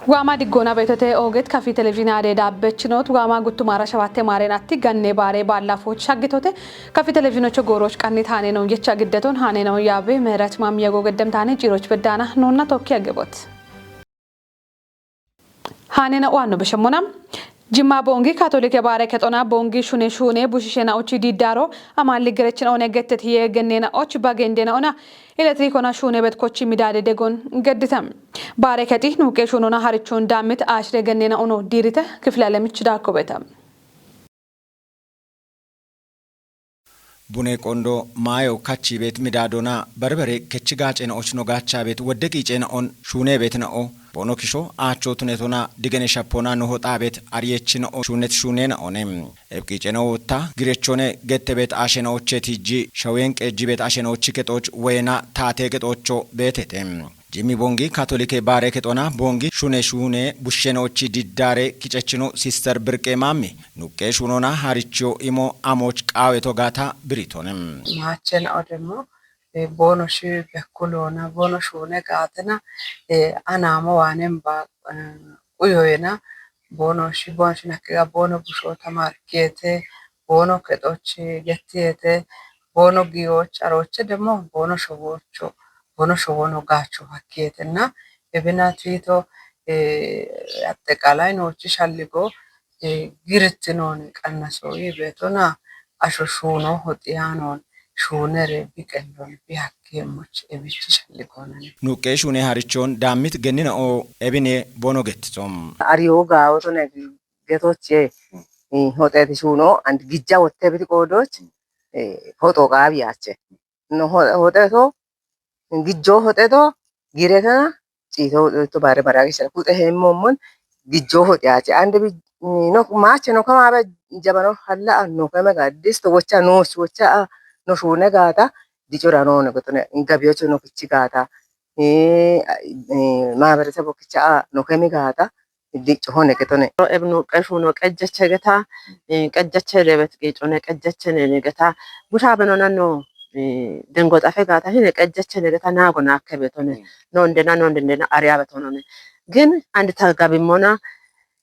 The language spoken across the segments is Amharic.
Wama diggona beetote oget kafi televiziyoon aadee dhaabbachinoot wama guttu maara shabattee maarenaatti gannee baaree baallaafoot shaggitote kafi televiziyoonicha gooroch qannit haane ነው የቻ ግደቶን haane ነው ያቤ ምህረት ማሚያጎ ገደምታኔ ጭሮች በዳና ነውና ቶኪ ያገቦት haane ነው ዋን ነው በሸሞናም ጅማ ቦንጊ ካቶሊክ የባረ ከጦና ቦንጊ ሹኔ ቡሽሽና ኦቺ ዲዳሮ አማሊ ገረችን ኦነ ገተት የገነና ኦች ባገንደና ኦና ኤሌክትሪኮና ሹኔ በትኮቺ ሚዳደ ደጎን ገድተም ባረ ከቲ ኑቄ ሹኖና ሀርቾን ዳምት አሽረ ገነና ኦኖ ዲሪተ ክፍለ ለምች ዳኮበተም ቡኔ ቆንዶ ማዮ ካቺ ቤት ሚዳዶና በርበሬ ከቺጋጨና ኦችኖ ጋቻ ቤት ወደቂጨና ኦን ሹኔ ቤት ነው ቦኖኪሾ አቾቱኔቶና ዲገኔ ሻፖና ኖሆጣ ቤት አርየችና ሹኔት ሹኔና ኦኔም ኤብቂጨና ወታ ግሬቾኔ ገተ ቤት አሸናዎቼ ቲጂ ሸዌን ቀጂ ቤት አሸናዎቼ ከጦች ወይና ታቴ ከጦቾ ቤቴቴም ጂሚ ቦንጊ ካቶሊክ ባሬ ከጦና ቦንጊ ሹኔ ቡሽኔዎች ዲዳሬ ኪጨችኖ ሲስተር ብርቄ ማሚ ኑቄ ሹኖና ሃሪቾ ኢሞ አሞች ቃዌቶ ጋታ ብሪቶንም ማቸን አደሞ ቦኖሽ በኩሎና ቦኖሹኔ ጋተና አናሞ ዋኔም ባ ኡዮይና ቦኖሽ ነከጋ ቦኖ ቡሾ ተማርኬቴ ቦኖ ከጦች ገቲየቴ ቦኖ ጊዮች አሮች ደግሞ ቦኖ ሾቦኖ ጋቾ ሀኬትና የብናትሪቶ አጠቃላይ ኖች ሻልጎ ግርትኖን ቀነሶይ ቤቶና አሾሹኖ ሆጢያኖን ሹነር ቢቀሎን ቢያከሞች እብች ሻልጎናን ኑቄ ሹኔ ሃሪቾን ዳሚት ገኒናኦ ኤቢኔ ቦኖ ገትጾም አሪዮ ጋውቶነ ገቶች ሆጤት ሹኖ አንድ ግጃ ወተብት ቆዶች ሆጦ ጋቢያቸ ነው ሆጤቶ ግጆ ሆጤቶ ጊሬታ ጪቶ ቶ ባረ ባራጊ ሰኩተ ሄሞሞን ግጆ ሆጤያቸ አንድ ነው ማቸ ነው ከማበ ጀበኖ ሐላ ነው ከመጋዲስ ተወቻ ኖስ ወቻ no shune gata dichora no ne gotone ingabiocho no kichi gata ማህበረሰብ ወክቻ ነው ከሚጋታ dicho hone ketone ebnu qeshuno qejjeche geta qejjeche lebet qichone qejjeche ne geta busha benona no dengo xafe gata hine qejjeche ne geta nago na akebetone no ndena ariya betonone ግን አንድ ታጋቢሞና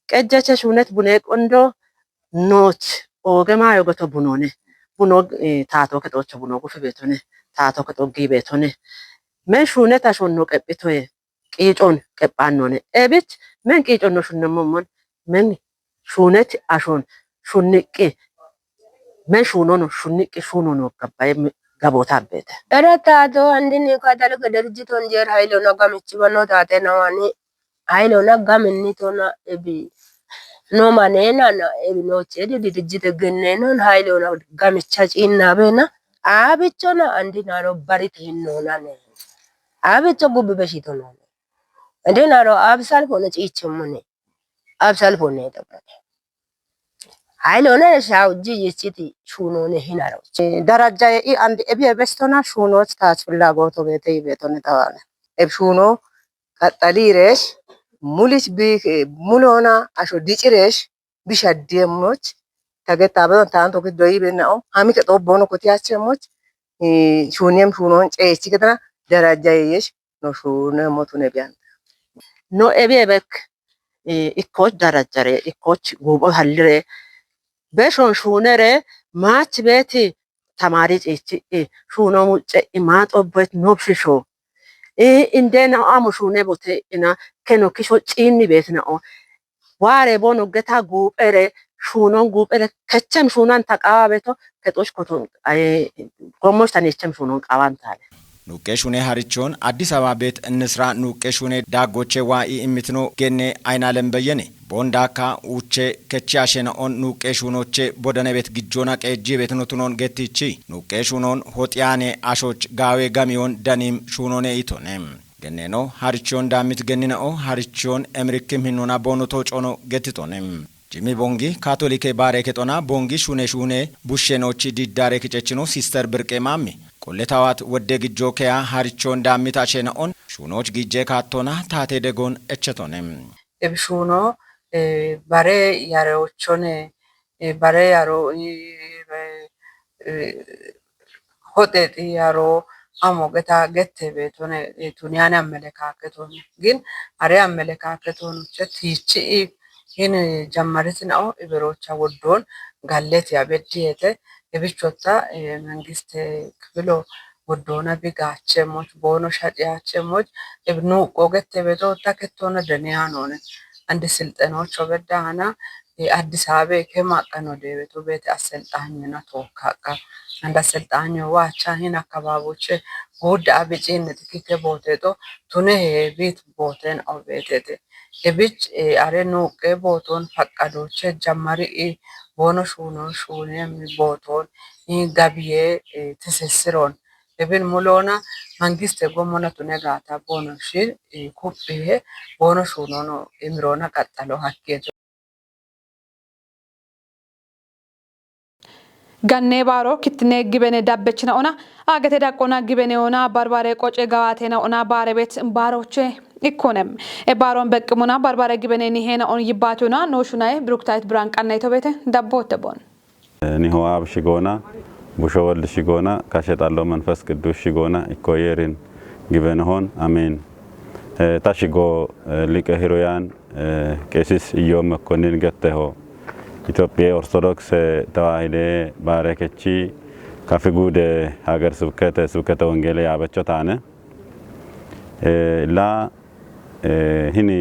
ቀጀቸ ሹነት ቡኔ ቆንዶ ኖች ኦገማ yogoto bunone buno tato ketocho buno gufe betone tato ketogi betone men shune ta shonno qepitoye qiicon qepannone ebich men qiiconno shunnemomon men shunet ashon shunniqi men shunono shunniqi shunono gabay gabota bete eratato andini kadalo kederjiton jer haylo nagamichi bano tate nawani haylo nagamni tona ebi no manena na no chedi dijite gennenon haylo na gamicha cinna bena abichona andina ro barite hinona ne abicho gubbe beshitono andina ro absal fone cichumune absal fone tabate haylo na shawji yisiti shunone hinaro daraja e and ebi bestona shunoch taach ፍላጎቶ ቤተ ይቤቶነ ታዋለ eb shuno qaxaliresh ሙሊስ ሙሎና አሾ ዲጭሬሽ ቢሻዲየሞች ተገታበን ታንቶ ከዶይ በናው አሚከ ጦቦኖ ኮቲያቸሞች ሹኔም ሹኖን ጨይቺ ከተና ደረጃየሽ ነው ሹነ ሞቱ ነቢያን ኖ ኤቤበክ ኢኮች ደረጃሬ ኢኮች ጉቦ ሀልሬ በሾን ሹነሬ ማች ቤት ተማሪ ጨይቺ ሹኖ ሙጨ ማጦበት ኖብሽሾ indena amushune bote ina keno kisho chinni betnao ware bono geta gupere shunon gupere kechem shunan taqabeto ketosh koton gomosh tanechem shunon qawantale ኑቄ ሹኔ ሃሪቾን አዲስ አበባ ቤት እንስራ ኑቄ ሹኔ ዳጎቼ ዋኢ ኢሚትኖ ገኔ አይናለም በየኔ ቦንዳካ ኡቼ ከቻሸነ ኦን ኑቄ ሹኖቼ ቦደነ ቤት ግጆና ቀጂ ቤት ኖቱኖን ገቲቺ ኑቄ ሹኖን ሆጢያኔ አሾች ጋዌ ጋሚዮን ደኒም ሹኖኔ ኢቶኔም ገኔኖ ሃሪቾን ዳሚት ገኒነኦ ሃሪቾን ኤምሪክም ሂኖና ቦኖቶ ጮኖ ገቲቶኔም ጂሚ ቦንጊ ካቶሊክ ባሬ ከጦና ቦንጊ ሹኔ ቡሽኔዎች ዲዳሬ ኪጨችኖ ሲስተር ብርቄ ማሚ ቆለታዋት ወደ ግጆ ከያ ሃሪቾን ዳሚት አሸነኦን ሹኖች ግጄ ካቶና ታቴ ደጎን እቸቶኔም ebshuno bare yarochone bare yaro hodet yaro አሞገታ ገተ ቤቶነ ቱኒያን አመለካከቶን ግን አሬ አመለካከቶን ቸቲቺ ይህን ጀመርት ነው ኢብሮቻ ወዶን ጋሌት ያበዲየተ የብቾታ መንግስት ክፍሎ ወዶነ ቢጋቸሞች ቦኖ ሻዲያቸሞች ኢብኑ ቆገተ ቤቶ ታከቶነ ደኒያኖነ አንድ ስልጠናዎች ወበዳና አዲስ አበባ ከማቀኖ ደቤቱ ቤት አሰልጣኝና ተወካካ አንድ አሰልጣኝ ዋቻሂን አካባቢዎች ጉድ አብጪን ትክክለ ቦቴቶ ቱነ ቤት ቦቴን ኦቤቴቴ እብጭ አሬኑ ቀቦቶን ፈቀዶች ጀማሪ ቦኖ ሹኔ ቦቶን ጋቢዬ ትስስሮን እብን ሙሎና መንግስት ጎሞና ቱነ ጋታ ቦኖ ሺ ኩፕዬ ቦኖ ሹኖ ኢምሮና ቀጠሎ ሀኬቶ ganne baro kitne gibene dabbechna ona agate daqona gibene ona barbare qoce gawatena ona barebet baroche ikonem e baron beqmuna barbare gibene ni hena on yibatuna no shunay bruktait bran qannay tobete dabbote bon ni ho ab shigona bushowal shigona kashetallo manfas ቅዱስ shigona ikoyerin gibene hon amen tashigo like heroyan kesis iyom konin gatteho ኢትዮጵያ ኦርቶዶክስ ተዋሕዶ ባረከቺ ካፍጉደ ሀገር ስብከተ ወንጌል ያበቾታነ ላ ሂኒ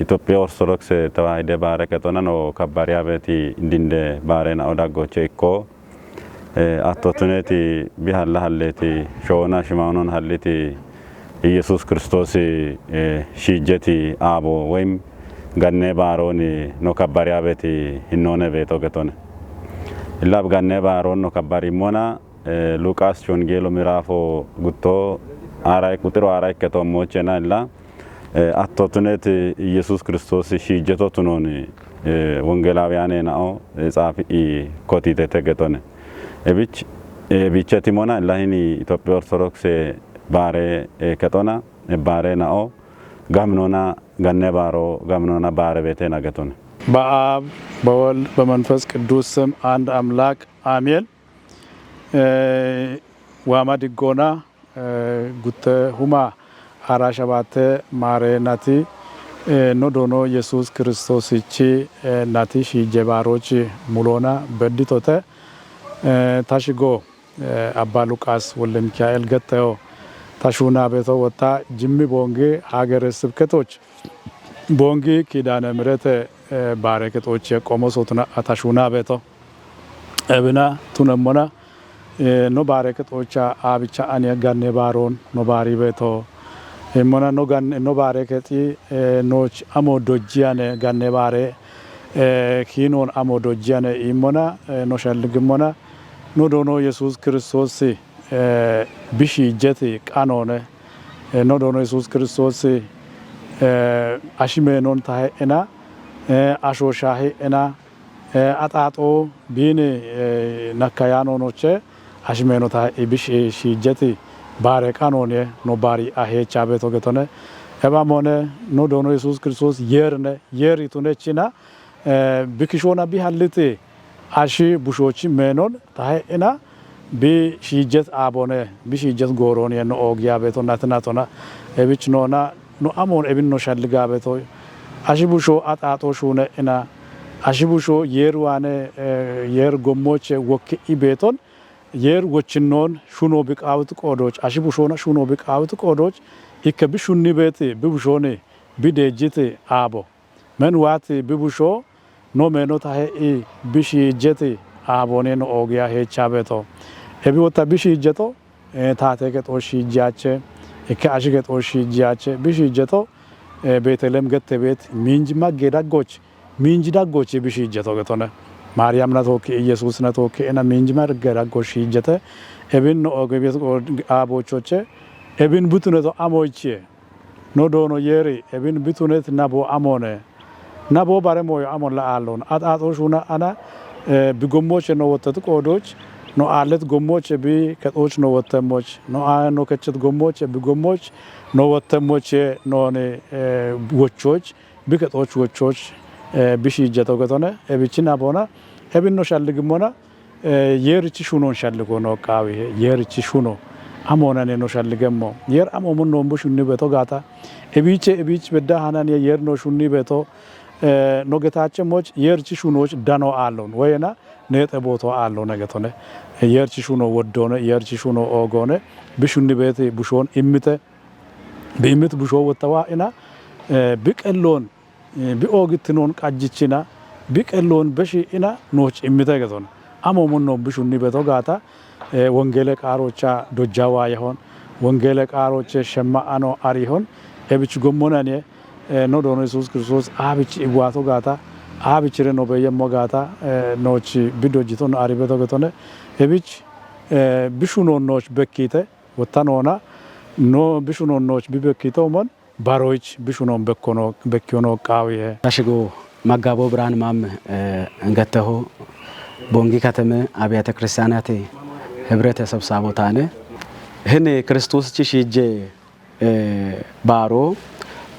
ኢትዮጵያ ኦርቶዶክስ ተዋሕዶ ባረከቶና ነው ከባሪያ በቲ እንዲንደ ባረና ኦዳጎቼ እኮ አቶቱኔቲ ቢሃላ ሀሌቲ ሾና ሽማኖን ሀሌቲ ኢየሱስ ክርስቶስ ሺጀቲ አቦ ወይም ganne baroni no kabari abeti hinone veto getone illab ganne baron no kabari mona Lukas chongelo mirafo gutto aray kutiro aray keto mochena illa attotunet Jesus Christos shijeto tunoni wongelawiane nao tsafi kotite tegetone ebicheti mona lahini Ethiopia Orthodox bare ketona bare nao ጋምኖና ገነባሮ ጋምኖና ባረቤቴ ናገቶን በአብ በወልድ በመንፈስ ቅዱስ ስም አንድ አምላክ አሜን። ዋማ ዲጎና ጉተ ሁማ አራሸባተ ማሬናቲ ኖዶኖ ኢየሱስ ክርስቶስ እቺ ናቲ ሺጀባሮች ሙሎና በዲቶተ ታሽጎ አባ ሉቃስ ወልደ ሚካኤል ገተዮ ታሹና ቤቶ ወጣ ጅሚ ቦንጌ ሀገረ ስብከቶች ቦንጌ ኪዳነ ምሕረት ባረከቶች ቆሞሶቱና ታሹና ቤቶ እብና ቱነሞና ኖ ባረከቶች አብቻ አን ያጋነ ባሮን ኖ ባሪ ቤቶ እሞና ኖ ጋን ኖ ባረከቲ ኖች አሞዶጂያነ ጋነ ባሬ ኪኖን አሞዶጂያነ ኢሞና ኖ ሸልግሞና ኖ ዶኖ ኢየሱስ ክርስቶስ bishi jeti kanone no dono Jesus Christos ashime non tahe ena asho shahi ena atato bine nakayano noche ashime no tahe bishi jeti bare kanone no bari ahe chabe to getone eba mone no dono Jesus Christos yerne yeri tune china bikishona bi halite ashi bushochi menon tahe ena bi shijet abone bi shijet goron ya no ogya beto natna ebich nona no amon ebin no shalga beto ashibusho atato shune ena ashibusho yerwane yer gomoche wokke ibeton yer wochinon shuno biqawt qodoch ashibushona shuno biqawt qodoch ikebishuni beti bibushone bidejite abo men wati bibusho no meno tahe e bishi jete abone no ogya he chabeto ebi wota bishi jeto taateke toshi jache ek ashige toshi jache bishi jeto betelem gette bet minjma gedagoch minjdagoch bishi jeto getone ማርያም ናቶክ ኢየሱስ ናቶክ እና ሚንጅማር ገራጎሽ ይጀተ እብን ነው ገቤት አቦቾቼ እብን ቡቱነቶ አሞቼ ኖዶኖ የሪ እብን ቡቱነት ናቦ አሞነ ናቦ ባረሞ አሞላ አሎን አጣጦሹና አና ቢጎሞች ነው ወተት ቆዶች ነው አለት ጎሞች ቢ ከጦች ነው ወተሞች ነው አኖ ከቸት ጎሞች ቢጎሞች ነው ወተሞች ነውኔ ወቾች ቢከጦች ወቾች ቢሺ ጀተው ገተነ እብቺና ቦና እብን ነው ሻልግሞና የርቺ ሹኖን ሻልጎ ነው ቃዊ የርቺ ሹኖ አሞነን ነው ሸልገሞ የር አሞሙን ነው ቡሽኒ በቶ ጋታ እቢች በዳ ሃናን የር ነው ሹኒ በቶ ኖገታቸው ሞች የርቺ ሹኖች ዳኖ አሎን ወይና ነጠ ቦቶ አሎ ነገቶነ የርቺ ሹኖ ወዶነ የርቺ ሹኖ ኦጎነ ቢሹኒ ቤት ቡሾን ኢምተ ቢምት ቡሾ ወተዋ እና ቢቀሎን ቢኦግትኖን ቃጅችና ቢቀሎን በሺ እና ኖች ኢምተ ገቶነ አሞሙን ነው ቢሹኒ በቶ ጋታ ወንጌለ ቃሮቻ ዶጃዋ ይሆን ወንጌለ ቃሮቼ ሸማአኖ አሪሆን እብች ጎሞናኔ ኖ ዶኖ ኢየሱስ ክርስቶስ አብች ኢዋቶ ጋታ አብችረ ነው በየሞ ጋታ ኖች ቢዶጅቶን አሪበቶ ገቶነ እብች ቢሹኖኖች በኪተ ወታኖና ኖ ቢሹኖኖች ቢበኪተው ሞን ባሮች ቢሹኖን በኪዮኖ ቃውየ ታሽጎ መጋቦ ብርሃን ማም እንገተሁ ቦንጊ ከተማ አብያተ ክርስቲያናት ህብረተሰብ ሳቦታነ ህን ክርስቶስ ቺሺጄ ባሮ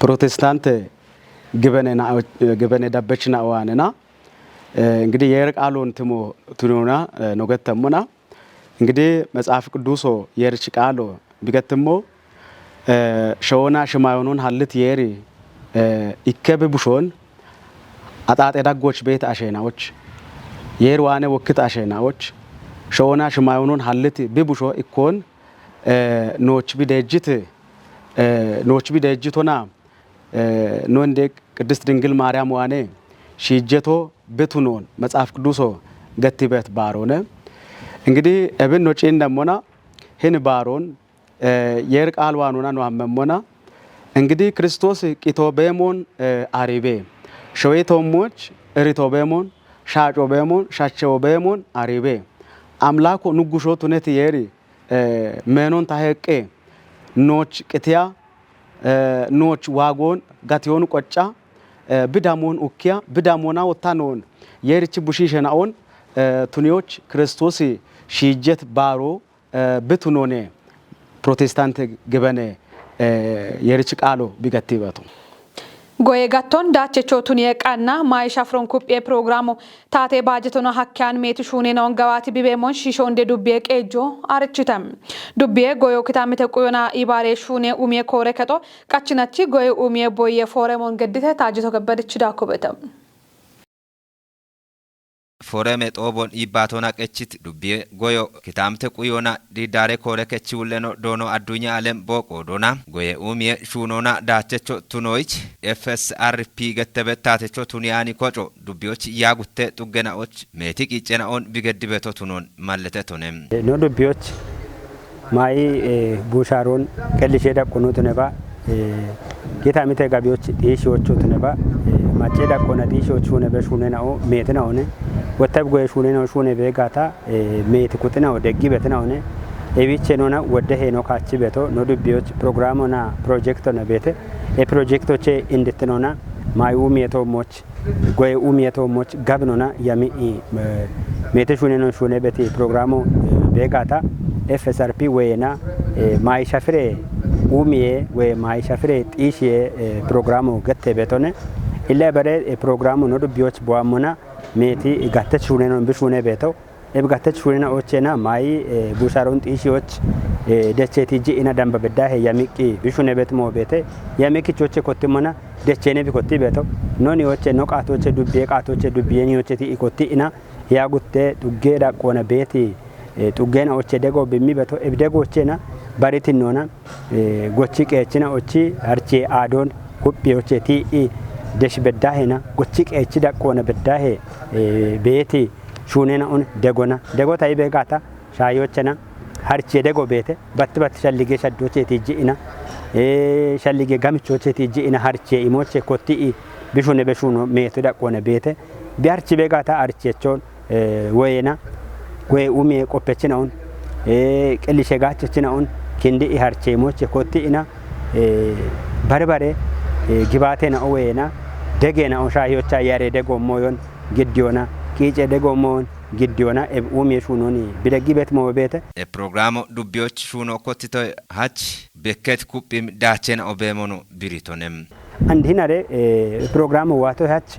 ፕሮቴስታንት ግበነ ዳበችና ዋነና እንግዲህ የርቃሎን ትሞና ነገተሙና እንግዲህ መጽሐፍ ቅዱሶ የርች ቃሎ ቢገትሞ ሸውና ሽማዮኑን ሀልት የሪ ኢከብ ቡሾን አጣጤ ዳጎች ቤት አሸናዎች የርዋነ ወክት አሸናዎች ሸውና ሽማዮኑን ሀልት ቢቡሾ ኢኮን ኖች ቢደጅቶና ኖንዴ ቅድስት ድንግል ማርያም ዋኔ ሺጀቶ በቱኖን መጽሐፍ ቅዱሶ ገትበት ባሮነ እንግዲህ እብን ኖጪን ደሞና ህን ባሮን የርቃል ዋኑና ነው አመሞና እንግዲህ ክርስቶስ ቂቶ በሞን አሪቤ ሸዌቶሞች እሪቶ በሞን ሻጮ በሞን ሻቸው በሞን አሪቤ አምላኮ ንጉሾ ቱነት የሪ መኖን ታሄቄ ኖች ቅቲያ ኖች ዋጎን ጋቲዮን ቆጫ ብዳሞን ኡኪያ ብዳሞና ወታኖን የርች ቡሺሸናውን ቱኒዎች ክርስቶስ ሺጀት ባሮ ብቱኖኔ ፕሮቴስታንት ግበነ የርች ቃሎ ቢገትበቱ ጎዬ ጋቶን ዳቸቾቱን የቃና ማይሻ ፍሮን ኩጴ ፕሮግራሙ ታቴ ባጀቶና ሀካን ሜት ሹኔ ነው ገባቲ ቢቤሞን ሺሾ እንደ ዱቤ ቀጆ አርችተም ዱቤ ጎዮ ክታምተ ቆዮና ኢባሬ ሹኔ ኡሜ ኮሬ ከጦ ቃችናቺ ጎዮ ኡሜ ቦየ ፎረሞን ገድተ ታጅቶ ከበደች ዳኩበተም foreme xobon ibbatona qechit dubbi goyo kitamte quyona didare kole kechi uleno dono adunya alem boko dona goye umie shunona dachecho tunoich FSRP getebetatecho tuniani koco dubbioch yagutte tugenaoch metik icena on bigedibeto tunon mallete tonem no dubbioch mai busharon kelishe dakono tuneba kitamite gabioch dishocho tuneba mache dakona dishocho nebe shunenao metena one ወተብ ጎይ ሹኔ ነው ሹኔ በጋታ ሜት ኩጥናው ደግበትና ሆነ ኤቢቸኖና ወደ ሄኖ ካቺ ቤቶ ኖ ዱቢዮች ፕሮግራሙና ፕሮጀክት ነው ቤተ የፕሮጀክቶቼ እንድትኖና ማዩ ሜቶሞች ጎይ ሜቶሞች ጋብኖና ያሚ ሜት ሹኔ ነው ሹኔ ቤተ ፕሮግራሙ በጋታ FSRP ወይና ማይ ሻፍሬ ኡሚዬ ወይ ማይ ሻፍሬ ጢሽ ፕሮግራሙ ገተ ቤቶነ ኢለ በረ ፕሮግራሙ ኖ ዱቢዮች ቦአሞና ሜቲ ጋተች ሹኔ ነው ብሹኔ ቤተው እብጋተች ሹኔ ነው ኦቼና ማይ ቡሻሮን ጢሺዎች ደቼቲ ጂኢና ዳምበ በዳሄ ያሚቂ ብሹኔ ቤት ሞ ቤተ ያሚቂቾቼ ኮቲሞና ደቼኔ ቢኮቲ ቤተው ኖኒ ኦቼ ኖቃቶቼ ዱቤ ቃቶቼ ዱቤኒ ኦቼቲ ኢኮቲ ኢና ያጉቴ ዱጌ ዳቆነ ቤቲ ጡጌና ኦቼ ደጎ በሚ ቤተው እብደጎቼና ባሪቲኖና ጎቺ ቀችና ኦቺ አርቼ አዶን ኩጲዮቼ ቲኢ ደሽ በዳሄና ጎቺ ቀች ዳቆነ በዳሄ ቤቲ ሹኔና ኦን ደጎና ደጎታ ይበጋታ ሻዮቸና harche dego bete bat shallige shaddoche tijina shallige gamchoche tijina harche imoche kotti bishune beshuno meto da kone bete bi harche begata harchechon wayena goy umi qopechina on qelishe gachechina on kindi harche imoche kotti ina barbare gibate na wayena degena on shayocha yare dego moyon gidiona kiche dego mon gidiona umi shunoni bidagibet mo bete e programo dubbioch shuno kotito hach beket kupim dachena obemono biritonem andinare programo wato hach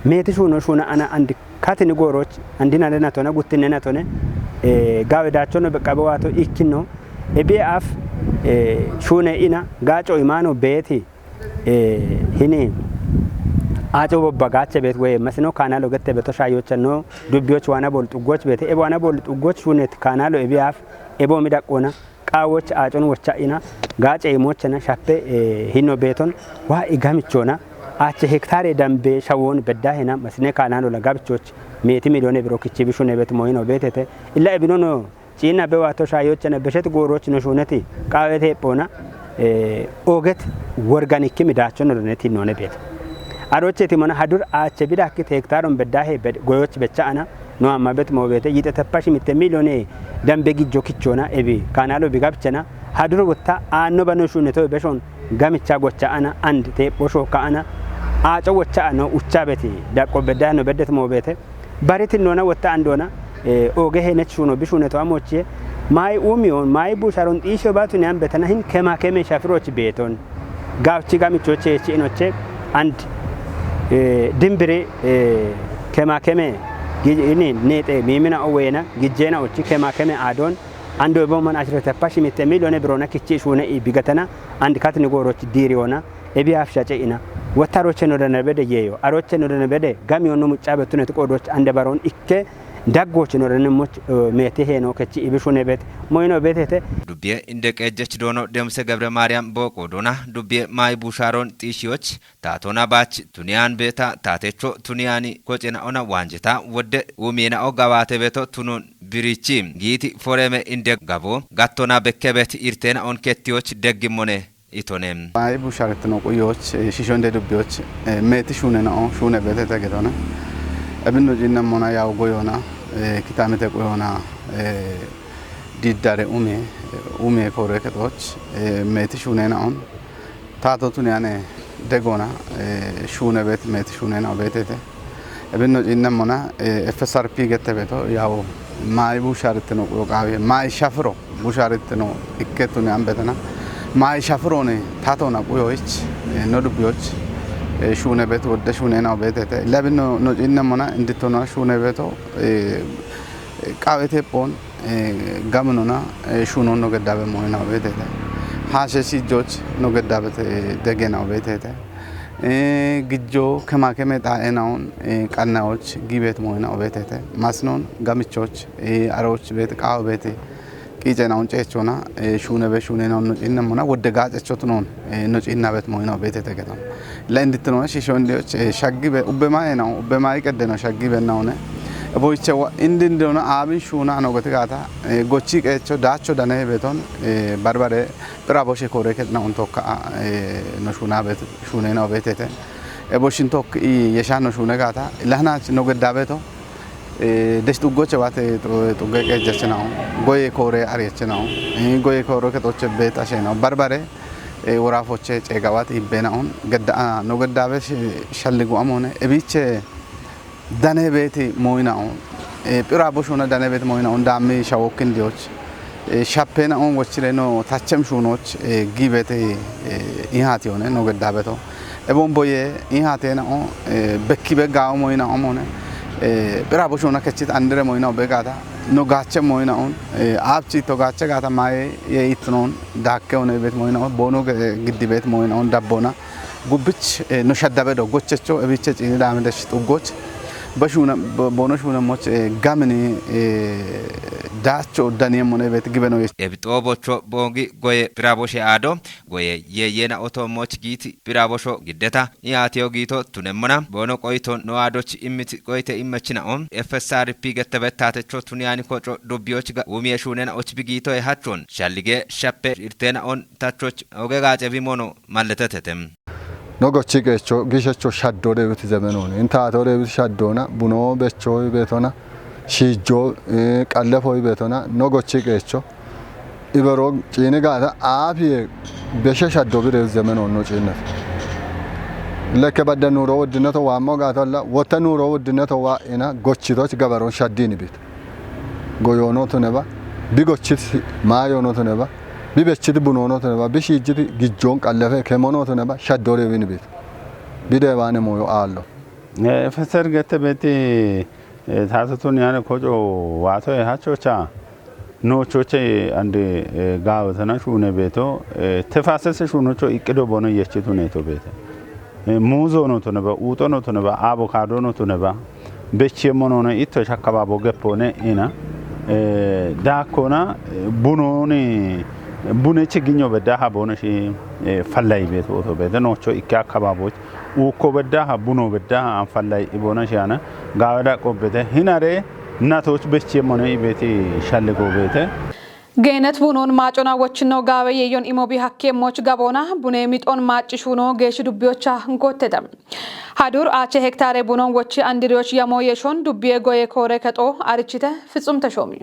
meti shuno shuna ana and katini goroch andinare natona guttine natone gawe dachono bekabe wato ikkino ebi'aaf shuune ina gaacoo imaanoo beeti hini አጨው በጋቸ ቤት ወይ መስኖ ካናሎ ገተ በተሻዮች ነው ዱቢዎች ዋና ቦል ጥጎች ቤት ኤቦና ቦል ጥጎች ሹኔት ካናሎ ኤቢአፍ ኤቦ ሚዳቆና ቃዎች አጨኑ ወቻኢና ጋጨ ይሞችና ሻፔ ሂኖ ቤቶን ዋ ኢጋምቾና አቸ ሄክታር ደምቤ ሻውን በዳሄና መስኔ ካናሎ ለጋብቾች ሜቲ ሚሊዮን ብሮ ክቺ ቢሹኔ ቤት ሞይኖ ቤቴተ ኢላ ኤቢኖ ጪና በዋቶ ሻዮችና በሸት ጎሮች ነው ሹነቲ ቃዌቴ ፖና ኦገት ወርጋኒክ ሚዳቸው ነው ነቲ ነው ቤት አሮቼ ቲሞና ሀዱር አቸ ቢዳክት ሄክታሩን በዳሄ ጎዮች በቻአና ነው አማበት ሞቤተ ይተተፓሽ ሚተ ሚሊዮን ደምበጊ ጆክቾና ኤቢ ካናሎ ቢጋብቸና ሀዱር ወታ አኖ በኖሹ ነቶ በሾን ጋምቻ ጎቻአና አንድ ቴፖሾ ካአና አጨወቻአና ኡቻበቲ ዳቆ በዳህ ነው በደት ሞቤተ ባሪት ነውና ወታ አንዶና ኦገሄ ነቹ ነው ቢሹ ነቶ አሞቼ ማይ ኡሚዮን ማይ ቡሻሮን ጢሾ ባቱን ያን በተናህን ከማከመ ሻፍሮች ቤቶን ጋብቺ ጋምቾቼ ቺኖቼ አንድ ድምብሬ ከማከመ ጊኒ ኔጤ ሚሚና ኦዌና ጊጄና ኦቺ ከማከመ አዶን አንዶ በመን አሽረተ ፓሽ ሚተ ሚሊዮን ብሮና ክቺ ሹነ ቢገተና አንድ ካት ንጎሮች ዲሪዮና ኤቢአፍ ሻጨኢና ወታሮች ነው ደነበደ የዮ አሮች ነው ደነበደ ጋሚዮኑ ሙጫ በቱነት ቆዶች አንደ ባሮን ኢከ ዳጎች ነው ደንሞች ሜቴ ነው ከቺ ኢብሹነ ቤት ሞይኖ ቤቴተ ዱቤ እንደ ቀጀች ዶኖ ደምሰ ገብረ ማርያም በቆዶና ዱቤ ማይ ቡሻሮን ጢሺዎች ታቶና ባች ቱኒያን ቤታ ታቴቾ ቱኒያኒ ኮጨና ኦና ዋንጀታ ወደ ኡሜና ኦጋባተ ቤቶ ቱኑን ብሪቺ ጊቲ ፎረመ እንደ ጋቦ ጋቶና በከበት ኢርቴና ኦን ከቲዎች ደግሞነ ኢቶኔም ማይ ቡሻርት ነው ቆዮች ሺሾ እንደ ዱቤዎች ሜት ሹነ ነው ሹነ ቤተ ተገዶና እብኑ ጂና ሞና ያው ጎዮና ኪታመተ ቆዮና ዲዳሬ ኡሜ ኮሬከቶች ሜት ሹነ ነው ታቶቱን ያኔ ደጎና ሹነ ቤት ሜት ሹነ ነው ቤቴተ እብኑ ጂና ሞና ኤፍኤስአርፒ ገተበቶ ያው ማይ ቡሻርት ነው ቆቃዊ ማይ ሻፍሮ ቡሻርት ነው ኢከቱን አንበተና ማይ ሻፍሮኔ ታቶና ቆዮች ኖዱቢዎች ሹነ ቤት ወደ ሹነ ነው ቤቴተ ለብኖ ነው ጂናሞና እንድትሆና ሹነ ቤቶ ቃዌቴ ፖን ጋምኖና ሹኖ ነው ገዳበ ሞይናው ቤቴተ ሃሸሲ ጆች ነው ገዳበተ ደገናው ቤቴተ ግጆ ከማከመ ጣኤናውን ቀናዎች ጊቤት ሞይናው ቤቴተ ማስኖን ጋምቾች አሮች ቤት ቃው ቤቴ ቂጨናውን ጨቾና ሹነ በሹነ ነው ጂናሞና ወደ ጋጨቾት ነው ነው ጂና ቤት ሞይናው ቤቴተ ገታው ለእንድትኖ ሺሾንዲዎች ሻጊበ ኡበማይ ነው ኡበማይ ቀደነው ሻጊበ ነውነ ቦይቸው እንድንዶና አብን ሹና ነው ገተጋታ ጎቺ ቀቾ ዳቾ ዳነ ቤቶን ባርባሬ ብራቦሽ ኮሬከት ነው እንቶካ ነው ሹና ቤት ሹነ ነው ቤቴተ ቦሽን ቶክ የሻኖ ሹነ ጋታ ለህናች ነው ገዳቤቶ ደስቱ ጎቸ ባተ ጡገቀ ጀችናው ጎይ ኮሬ አሪች ነው ጎይ ኮሬ ከቶች ቤት አሸ ነው ባርባሬ ወራፎቼ ጨጋዋት ይበናውን ገዳ ነው ገዳበሽ ሸልጉ አሞነ እቢቼ ዳነ ቤት ሞይናው ጵራቦሽና ዳነ ቤት ሞይናው ዳሜ ሻወክን ዲዎች ሻፔናውን ወችለ ነው ታቸም ሹኖች ጊቤቴ ኢሃት የሆነ ነው ገዳበቶ እቦምቦዬ ኢሃቴ ነው በኪበ ጋው ሞይናው አሞነ ጵራቦሽና ከቺት አንድረ ሞይናው በጋታ no gacha moina on abchi to gacha gata mai ye itnon dakke on bet moina bono giddi bet moina on dabbona gubbich no shaddabe do gochecho ebiche cini damde shtugoch bashuna bono shuna moch gamni dacho dani mon bet gibeno ebito bocho bongi goye piraboshe ado goye yena oto moch giti pirabosho giddeta iatio gito tunemona bono qoito no adoch imiti qoite imachina on FSRP getebetatecho tuniani kocho dobioch ga umie shunen och bigito e hatron shallige shappe irtena on tachoch oge gache vimono malletetetem nogochi gecho gishecho shaddo debut zemenone intato debut shaddona buno becho betona shijo qallefo betona nogochi gecho ibero cini gata afi beshe shaddo bire zemenon no cinef leke badda nuro wodinato wamo gata la wota nuro wodinato wa ina gochitoch gabaron shaddini bit goyono to neba bigochit mayono to neba bibechiti bunono to neba bishijiti gijon qallefe kemono to neba shaddore win bit bidebane moyo allo ፈሰር ገተበቲ ታተቱን ያነ ኮጆ ዋቶ ያቾቻ nochoche ande gaawatana shune beto tefasese shunocho ikido bono yechitu neto bete muuzo no to neba uto no to neba avocado no to neba beche mono no ito shakababo gepone ina dakona bunoni bune ችግኞ በዳሃ ቦነሽ ፈላይ ቤት ወቶ ቤት ኖቾ ኢካ አካባቦች uko በዳሃ ቡኖ በዳሃ አንፈላይ ቦነሽ ያነ ጋወዳ ቆበተ ሂናሬ እናቶች በቼ ሞነ ቤቴ ሻለጎ ቤተ ገነት ቡኖን ማጮና ወችነው ጋበ የዮን ኢሞቢ ሐኬሞች ጋቦና ቡኔ ሚጦን ማጭሹኖ ገሽ ዱቢዮቻ እንቆተደም ሀዱር አቸ ሄክታሬ ቡኖን ወች አንድሪዎች የሞ የሾን ዱቢየ ጎየ ኮረ ከጦ አርችተ ፍጹም ተሾሚ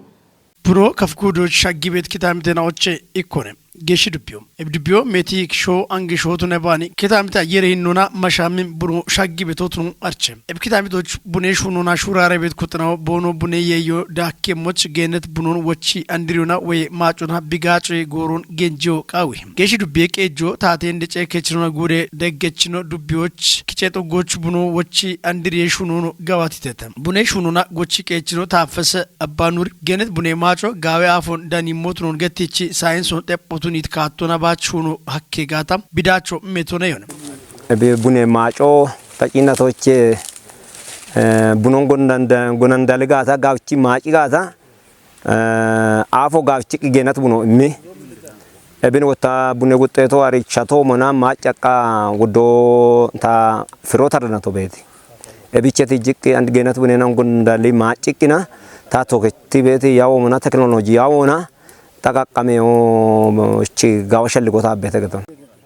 ቡኖ ከፍኩዶች ሻጊቤት ኪታምቴናዎች ኢኮነ ገሽ ዱቢዮ እብዱቢዮ ሜቲክ ሾ አንግሾቱ ነባኒ ኪታምታ የሬኖና ማሻሚን ቡኖ ሻጊቤቶቱ አርቸ እብኪታምቶች ቡኔ ሹኖና ሹራሬ ቤት ኩጥናው ቦኖ ቡኔ የዮ ዳኬሞች ገነት ቡኖን ወቺ አንድሪዮና ወይ ማጮና ቢጋጭ ጎሮን ጌንጆ ቃዊ ገሽ ዱቢየ ቄጆ ታቴ እንደጨ ከችኖና ጉሬ ደገችኖ ዱቢዮች ኪጨጦጎች ቡኖ ወቺ አንድሪየ ሹኖኖ ጋዋቲተተ ቡኔ ሹኖና ጎቺ ቄችኖ ታፈሰ አባኑር ገነት ቡኔ ማጮ ጋዌ አፎን ዳኒሞቱን ገቲቺ ሳይንሶን ጠጶ ቱኒት ካቶና ባቹኑ ሀኬ ጋታም ቢዳቾ ሜቶነ ይሆነ ቡኔ ማጮ ተቂነቶች ቡኖን ጎናንዳል ጋታ ጋብቺ ማጪ ጋታ አፎ ጋብቺ ገነት ቡኖ እሚ እብን ወታ ቡኔ ጉጤቶ አሪቻቶ ሞና ማጫቃ ጉዶ ታ ፍሮታርናቶ ቤት እቢቸት ጅቅ አንድ ገነት ቡኔናን ጎናንዳል ማጪቅና ታቶ ከቲ ቤት ያው ሞና ቴክኖሎጂ ያውና ተቃቀመው እቺ ጋወሸል ጎታ በተገተ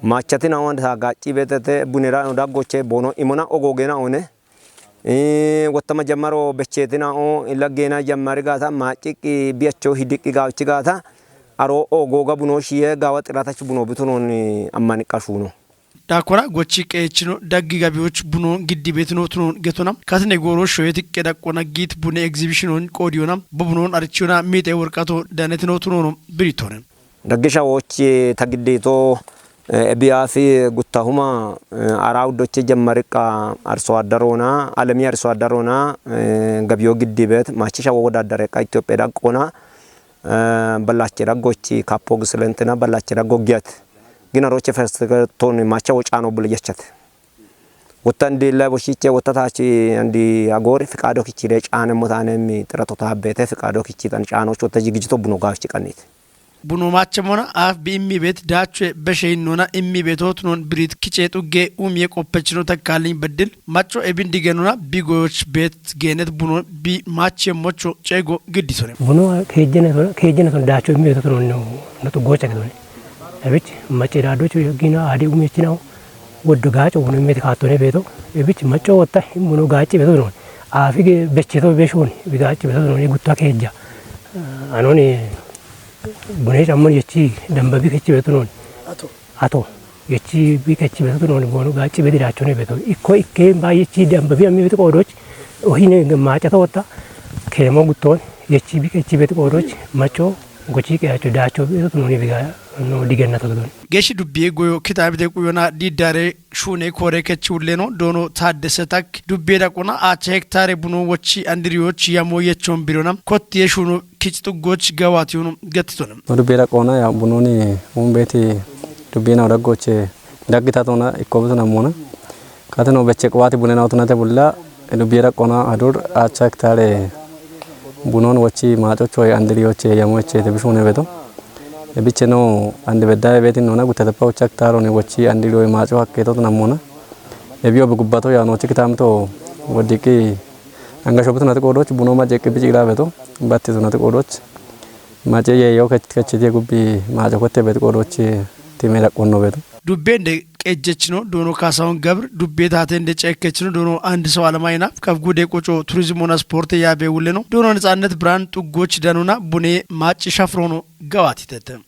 ማቸቲና ወንድ ታጋጪ በተተ ቡኔራ ነው ዳጎቼ ቦኖ ኢሞና ኦጎጌና ሆነ ወተማ ጀመሮ በቸቲና ኦ ለጌና ጀመሪ ጋታ ማጪቂ ቢያቾ ሂዲቂ ጋውቺ ጋታ አሮ ኦጎጋ ቡኖ ሺየ ጋዋ ጥራታች ቡኖ ብቱኖን አማንቃሹ ነው ዳኮራ ጎቺ ቀይችኖ ዳጊ ጋቢዎች ቡኖ ግዲ ቤት ነው ቱኖን ገቶና ካትነ ጎሮ ሾየት ቀዳቆና ጊት ቡኔ ኤግዚቢሽኑን ቆዲዮና በቡኖን አርቺዮና ሚጤ ወርቃቶ ዳነት ነው ቱኖ ብሪቶነ ዳገሻዎች ተግዴቶ ቢያፊ ጉታሁማ አራውዶች ጀመርቃ አርሶ አደሮና አለሚ አርሶ አደሮና ጋቢዮ ግዲ ቤት ማቺሻ ወዳደረቃ ኢትዮጵያ ዳቆና በላች ዳጎቺ ካፖግ ስለንተና በላች ዳጎጊያት ግናሮች ፈስተቶን ማቻው ጫኖ ብልየቸት ወታንዲ ለቦሽቼ ወታታች አንዲ አጎሪ ፍቃዶ ኪቺ ለጫነ ሞታነም ጥረቶታ ቤተ ፍቃዶ ኪቺ ጣን ጫኖች ወታ ጅግጅቶ ቡኖ ጋፍጭ ቀኒት ቡኖ ማቸሞና አፍ ቢሚ ቤት ዳቹ በሸይኖና ኢሚ ቤቶት ኖን ብሪት ኪጨጡጌ የቆፐችኖ ተካልኝ በድል ማቾ ኤቢን ዲገኑና ቢጎች ቤት ገነት ቡኖ ቢ ማቸሞቾ ጨጎ ግዲሶነ ቡኖ ከጀነቶን ዳቹ ኢሚ ቤቶት ነው ነቱ ጎጨ ገዶነ እብች ማጨዳዶች ጊና አዲ ኡሜችናው ወዶ ጋጭ ሆኖ ሜት ካቶነ ቤቶ እብች ማጮ ወጣ ቡኖ ጋጭ ቤቶ ነው አፊ በቸቶ በሾን ቢጋጭ ቤቶ ነው ጉታ ከጃ አኖኒ ቡኔ ጫሞን የቺ ደንበቢ ከቺ ቤቶ ነው አቶ የቺ ቢከቺ ቤቶ ነው ቡኖ ጋጭ ቤዳቸው ነው ቤቶ ኢኮ ኢኬ ባየቺ ደንበቢ አሚቤት ቆዶች ኦሂነ ማጨታ ወጣ ከሞ ጉቶን የቺ ቢከቺ ቤት ቆዶች ማጮ ጎቺ ከያቸው ዳቸው ቤቶ ነው ቢጋ ነው ዲገናቶ ገዶን ገሽ ዱቢዬ ጎዮ ኪታብ ደቁዮና ዲዳሬ ሹኔ ኮሬ ከቺ ሁሌ ነው ዶኖ ታደሰ ታክ ዱቢዬ ዳቆና አቸ ሄክታሬ ቡኖ ወቺ አንድሪዎች ያሞየቾን ቢሮና ኮት የሹኑ ኪጭጡጎች ገዋቲዩኑ ገትቶንም ዱቢዬ ዳቆና ያ ቡኖኒ ኡም ቤቲ ዱቢዬ ነው ደጎች ዳግታቶና ኢኮብቶና ሞና ካተኖ በቸ ቋቲ ቡነናው ተናተ ቡላ ዱቢዬ ዳቆና አዱር አቸ ሄክታሬ ቡኖን ወቺ ማጮች ወይ አንድሪዎች ያሞየቼ ተብሹነ ቤቶ እብቸ ነው አንድ በዳይ ቤት ነውና ጉተተፓው ቸክታሮ ነው ወቺ አንዲ ሎይ ማጮ አከቶት ነሞና እቢዮ በጉባቶ ያ ነው ችክታምቶ ወዲቂ አንጋሾበት ነው ተቆዶች ቡኖ ማጨቅ ቢጭላ ቤቶ ባትዞ ነው ተቆዶች ማጨ የየው ከችቴ ጉቢ ማጮ ኮቴ ቤት ቆዶች ቲሜራ ቆኖ ቤቶ ዱቤ እንደ ቀጀች ነው ዶኖ ካሳውን ገብር ዱቤ ታተ እንደ ጨከች ነው ዶኖ አንድ ሰው አለማይና ከጉዴ ቆጮ ቱሪዝምና ስፖርት ያቤውል ነው ዶኖ ነጻነት ብራን ጡጎች ደኑና ቡኔ ማጭ ሸፍሮ ነው ገዋት ይተተ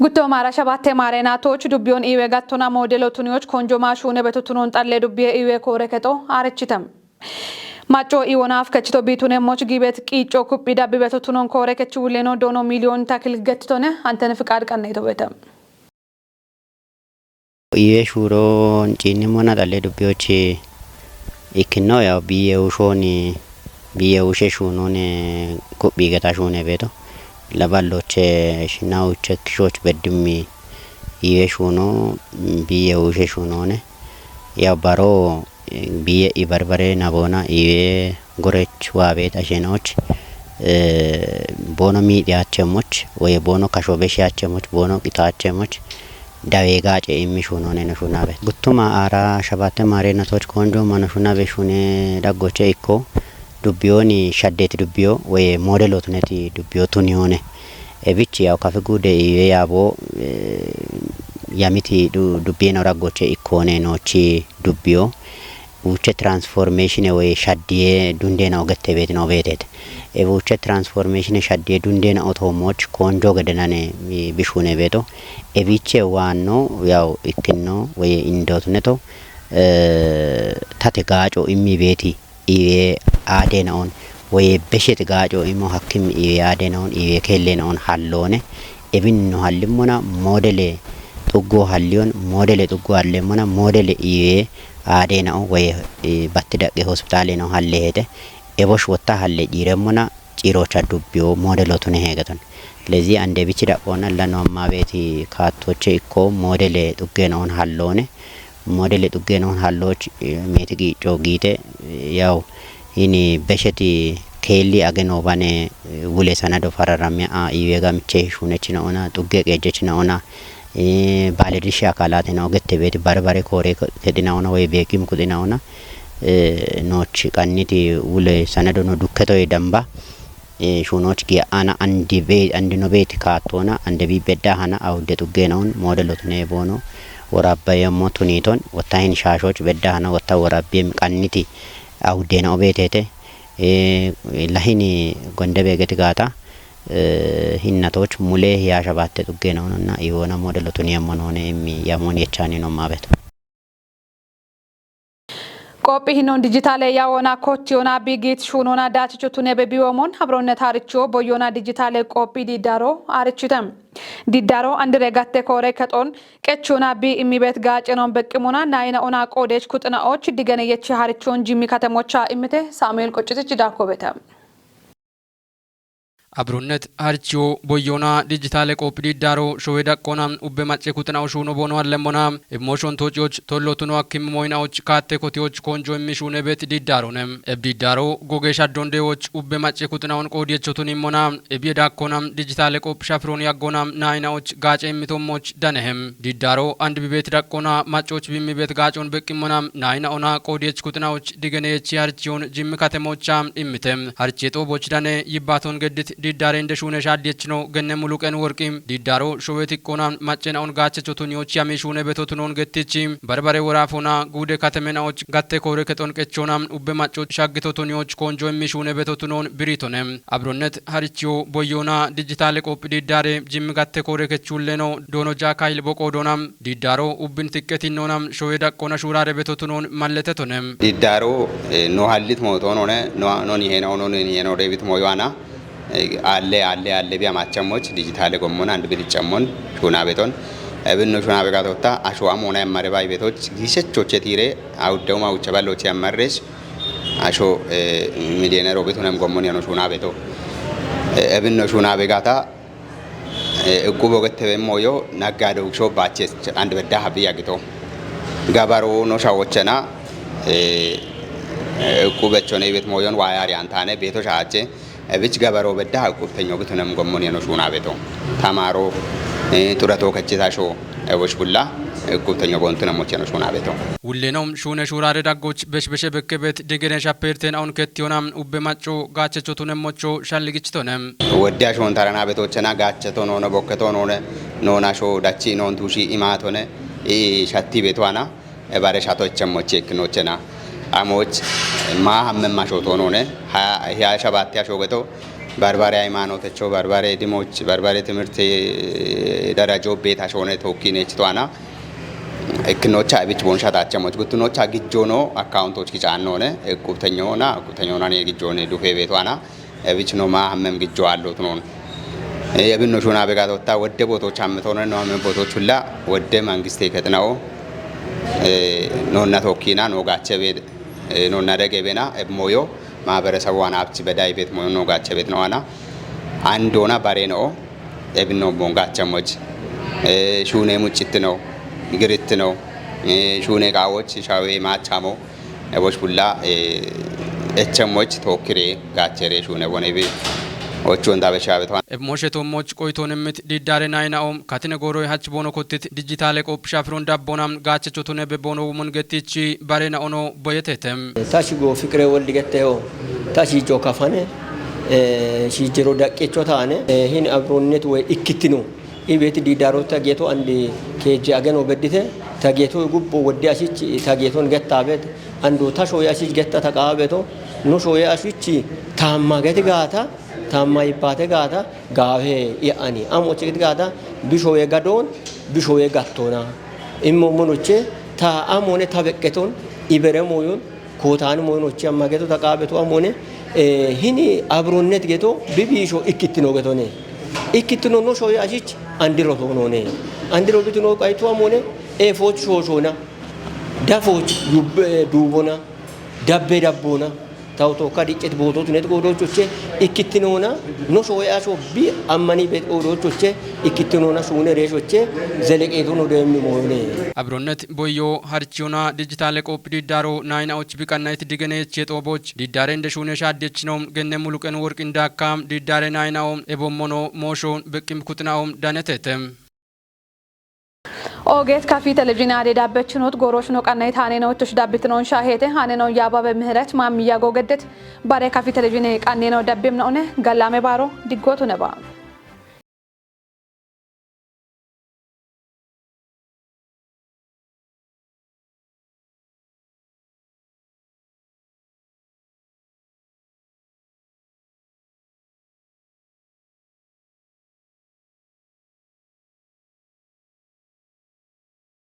ጉቶ ማራ ሸባቴ ማሬናቶች ዱቢዮን ኢዌ ጋቶና ሞዴሎ ቱኒዎች ኮንጆ ማሹነ በቱቱኖን ጣለ ዱቢዬ ኢዌ ኮረከቶ አረችተም ማጮ ኢወናፍ ከችቶ ቢቱነ ሞች ጊቤት ቂጮ ኩጲ ዳብ በቱቱኖን ኮረከች ውሌ ነው ዶኖ ሚሊዮን ታክል ገትቶነ አንተነ ፍቃድ ቀነይቶ በተም የሹሮን ጪኒሞና ጣለ ዱቢዮች ኢክኖ ያው ቢየውሾኒ ቢየውሸ ሹኖኔ ኩጲ ገታሹነ ቤቶ laballoche shinauche kishoch bedimi iwe shuno biye ushe shunone ya baro biye ibarbare nabona iwe gorech wabet ashenoch bono midiachemoch ወይ ቦኖ ካሾበሻቸሞች ቦኖ ቂታቸሞች ዳዌጋጨ የሚሹኖ ነነ ሹናበ ጉቱማ አራ ሸባተ ማሬነቶች ቆንጆ ማነሹና በሹኔ ዳጎቼ ኢኮ ዱቢዮኒ ሸዴት ዱቢዮ ወይ ሞዴሎትነቲ ዱቢዮ ቱኒዮነ ኤቢች ያው ካፈጉደ ያቦ ያሚቲ ዱቢዬ ነው ዳጎቼ ኢኮኔ ኖቺ ዱቢዮ ውቸ ትራንስፎርሜሽን ወይ ሸዲዬ ዱንዴ ነው ገተ ቤት ነው ቤቴት ኤቮቸ ትራንስፎርሜሽን ሸዲዬ ዱንዴ ነው ኦቶሞች ቆንጆ ገደናኔ ቢሹኔ ቤቶ ኤቢቼ ዋኖ ያው ኢክኖ ወይ ኢንዶትነቶ ታተጋጮ ኢሚ ቤቲ ኢዌ አዴናውን ወይ በሸት ጋጮ ኢሞ ሐኪም ኢዌ አዴናውን ኢዌ ከሌናውን ሐሎኔ ኤቢን ነው ሐልሞና ሞዴሌ ጡጎ ሐሊዮን ሞዴሌ ጡጎ ሐለሞና ሞዴሌ ኢዌ አዴናው ወይ ባትደቀ ሆስፒታል ነው ሐለሄደ ኤቦሽ ወጣ ሐለ ጂረሞና ጪሮቻ ዱቢዮ ሞዴሎቱን ሄገቶን ለዚህ አንደ ቢች ዳቆና ለነውማ ቤቲ ካቶቼ ኢኮ ሞዴሌ ጡጌ ነውን ሐሎኔ ሞዴሌ ጡጌ ነውን ሐሎች ሜትጊ ጮጊቴ ያው ይኒ በሸቲ ኬሊ አገኖ ባኔ ውሌ ሰነዶ ፈራራሚያ ኢዌጋ ምቼ ሹነች ነውና ጡጌ ቀጀች ነውና ባለድርሻ አካላት ነው ገተ ቤት ባርባሬ ኮሬ ከዲናውና ወይ ቤኪም ኩዲናውና ኖች ቀኒቲ ውሌ ሰነዶ ነው ዱከቶ ይደምባ ሹኖች ጊአና አንዲ ቤት አንዲ ነው ቤት ካቶና አንደ ቢበዳ ሀና አውደ ጡጌ ነውን ሞዴሎት ነው ቦኖ ወራባየ ሞቱኒቶን ወታይን ሻሾች በዳ ሀና ወታ ወራቢም ቀኒቲ አውደ ነው ቤቴቴ ለሂኒ ጎንደቤ ገትጋታ ሂናቶች ሙሌ ያሻባተ ጡጌ ነውና ይሆነ ሞዴሎቱን የሞኖነ ያሞን የቻኒ ነው ማበት ቆጲ ሂኖን ዲጂታል ያወና ኮቲዮና ቢጌት ሹኖና ዳችቹቱን የበቢወሞን አብሮነት አርቾ ቦዮና ዲጂታል ቆጲ ዲዳሮ አርቹተም ዲዳሮ አንድሬ ጋቴ ኮሬ ከጦን ቀቹና ቢ ኢሚቤት ጋጨኖን በቅሙና ናይና ኦና ቆዴች ኩጥናዎች ዲገነ የቺ አርቾን ጂሚ ከተሞቻ ኢምቴ ሳሙኤል ቆጭትች ዳኮበተ አብሮነት አርቺዮ ቦዮና ዲጂታል ቆፕ ዲዳሮ ሾዌዳ ቆናም ኡበ ማጨ ኩጥናው ሹኖ ቦኖ አለሞና ኢሞሽን ቶጪዎች ቶሎቱኖ አኪም ሞይናዎች ካቴ ኮቲዎች ኮንጆ የሚሹነ ቤት ዲዳሮ ነም ዲዳሮ ጎጌሻ ዶንዴዎች ኡበ ማጨ ኩጥናውን ቆዲየቾቱን ኢሞና እቢዳ ቆናም ዲጂታል ቆፕ ሻፍሮን ያጎናም ናይናዎች ጋጨ የሚቶሞች ደነህም ዲዳሮ አንድ ቢቤት ዳቆና ማጮች ቢሚቤት ጋጮን በቂሞናም ናይናውና ቆዲየች ኩጥናዎች ዲገነየች አርቺዮን ጂም ከተሞቻ ኢምተም አርቺቶ ቦች ዳነ ይባቶን ገድት ዲዳሬ እንደ ሹነ ሻዲየች ነው ገነ ሙሉ ቀን ወርቂም ዲዳሮ ሾዌት ቆናም ማጨናውን ጋቸቾቱኒዎች ያሜሹነ በቶቱኖን ገትቺ በርበሬ ወራፎና ጉደ ከተመናዎች ጋቴ ኮሬ ከጦንቀቾናም ኡበ ማጮች ሻግቶቱኒዎች ኮንጆ የሚሹነ በቶቱኖን ብሪቶነም አብሮነት ሀሪቺዮ ቦዮና ዲጂታል ቆፕ ዲዳሬ ጂም ጋቴ ኮሬ ከቹለ ነው ዶኖጃ ካይል ቦቆዶናም ዲዳሮ ኡብን ትቀቲኖናም ሾዌዳ ቆና ሹራሬ በቶቱኖን ማለተቶነም ዲዳሮ ኖ ሀሊት ሞቶን ሆነ ኖን ይሄ ነው ኖን ይሄ ነው ዴቪት ሞዮና አለ ቢያ ማቸሞች ዲጂታል ጎሞን አንድ ቢልጨሞን ሹና ቤቶን እብን ሹና ቤጋቶታ አሽዋም ሆነ ያማረባይ ቤቶች ጊሸቾች የቲሬ አውደውማ ውጭ ባሎች ያማረሽ አሾ ሚሊዮነር ቤቱንም ጎሞን ያኖ ሹና ቤቶ እብን ሹና ቤጋታ እቁቦ ገተበሞዮ ነጋዴው ሾ ባቸስ አንድ በዳ ሀብያ ግቶ ጋባሮ ነው ሻዎችና እቁበቾ ነው ቤት ሞዮን ዋያሪ አንታነ ቤቶች አጨ እብች ገበሮ በዳ ቁርተኛው ግቱንም ጎሞን የኖ ሹና ቤቶ ተማሮ ጡረቶ ከጭታሾ እቦች ሁላ ቁርተኛው ጎንቱንም ሞች የኖ ሹና ቤቶ ውሌኖም ሹነ ሹራሬ ዳጎች በሽበሸ በከበት ደገነ ሻፔርቴን አሁን ከቲዮናም ኡበ ማጮ ጋቸቾቱንም ሞቾ ሻልግጭቶንም ወዲያ ሾን ተራና ቤቶችና ጋቸቶ ነው ቦከቶ ነው ኖናሾ ዳቺ ኖን ቱሺ ኢማት ሆነ ሻቲ ቤቷና ባሬ ሻቶችም ሞች ክኖችና አሞች ማህመም ማሾቶ ሆነ ያ ሸባት ያሾገቶ ባርባሪ ሃይማኖተቸው ባርባሪ ዲሞች ባርባሪ ትምህርት ደረጃው ቤት አሾነ ቶኪኔች ቷና እክኖቻ አብች ቦንሻታቸው ሞች ጉትኖቻ ግጆኖ አካውንቶች ኪጫን ሆነ እቁብተኛውና ነው የግጆኔ ዱፌ ቤቷና አብች ነው ማህመም ግጆ አሉት ነው የብኖ ሹና በጋቶታ ወደ ቦቶች አምቶነ ነው አመ ቦቶች ሁላ ወደ መንግስት ከጥናው ኖና ቶኪና ነው ጋቸ ቤት ኖና ደገቤና ሞዮ ማህበረሰቡ ዋና አብች በዳይ ቤት ሞዮ ነው ጋቸ ቤት ነውና አንዶና ባሬ ነው ኤብኖ ቦንጋቸሞች ሹኔ ሙጭት ነው ግርት ነው ሹኔ ቃዎች ሻዌ ማቻሞ ነቦች ሁላ እቸሞች ቶክሬ ጋቸሬ ሹኔ ቦኔቤ ኦቾን ዳበሻ በቷን ኤብሞሼቶሞች ቆይቶንምት ዲዳሬ ናይናኦም ካቲነ ጎሮይ ሀች ቦኖ ኮቲት ዲጂታሌ ቆፕ ሻፍሮን ዳቦናም ጋቸቾቱነ በቦኖ ሙን ገቲቺ ባሬና ኦኖ ቦየቴተም ታሽጎ ፍቅሬ ወልድ ገተዮ ታሺጆ ካፋነ ሺጀሮ ዳቄቾ ታነ ሂን አብሮነት ወይ ኢክቲኖ ኢቤት ዲዳሮ ታጌቶ አንድ ኬጂ አገኖ ገዲተ ታጌቶ ጉቦ ወዲ አሲች ታጌቶን ገታበት አንዱ ታሾ ያሲች ገታ ተቃበቶ ኖሾ ያሲች ታማገት ጋታ ታማይ ባተ ጋታ ጋሄ ያኒ አሞች ጋታ ቢሾ የጋዶን ቢሾ የጋቶና ኢሞ ሞኖቼ ታ አሞነ ታበቀቶን ኢበረሞዩን ኮታን ሞኖቼ አማገቶ ተቃበቶ አሞነ ሂኒ አብሮነት ጌቶ ቢቢሾ ኢክቲኖ ገቶኔ ኢክቲኖ ኖ ሾ ያሲች አንዲሮ ሆኖኔ አንዲሮ ቢትኖ ቃይቶ አሞነ ኤፎች ሾሾና ዳፎች ዱቦና ዳቤ ዳቦና ታውቶ ካዲጭት ቦቶት ነት ጎዶቾቼ ኢክቲኖና ኖ ሾ ያሾ ቢ አማኒ ቤት ጎዶቾቼ ኢክቲኖና ሹነ ሬሾቼ ዘለቄቶ ነው ደም ሞኔ አብሮነት ቦዮ ሀርቺዮና ዲጂታል ቆፕ ዲዳሮ ናይናዎች ቢቀናይት ዲገኔች የጦቦች ዲዳሬ እንደ ሹነ ሻደች ነው ገነ ሙሉቀን ወርቅ እንዳካም ዲዳሬ ናይናውም ኤቦሞኖ ሞሾን በቂም ኩትናውም ዳነተተም ኦጌት ካፊ ቴሌቪዥን አዴ ዳበችኖት ጎሮሽ ነው ቀናይ ታኔ ነው ትሽ ዳብትኖን ሻሄተ ሃኔ ነው ያባበ ምህረት ማሚያ ጎገደት ባሬ ካፊ ቴሌቪዥን ቀኔ ነው ዳብም ነው ነ ገላሜ ባሮ ዲጎቱ ነባ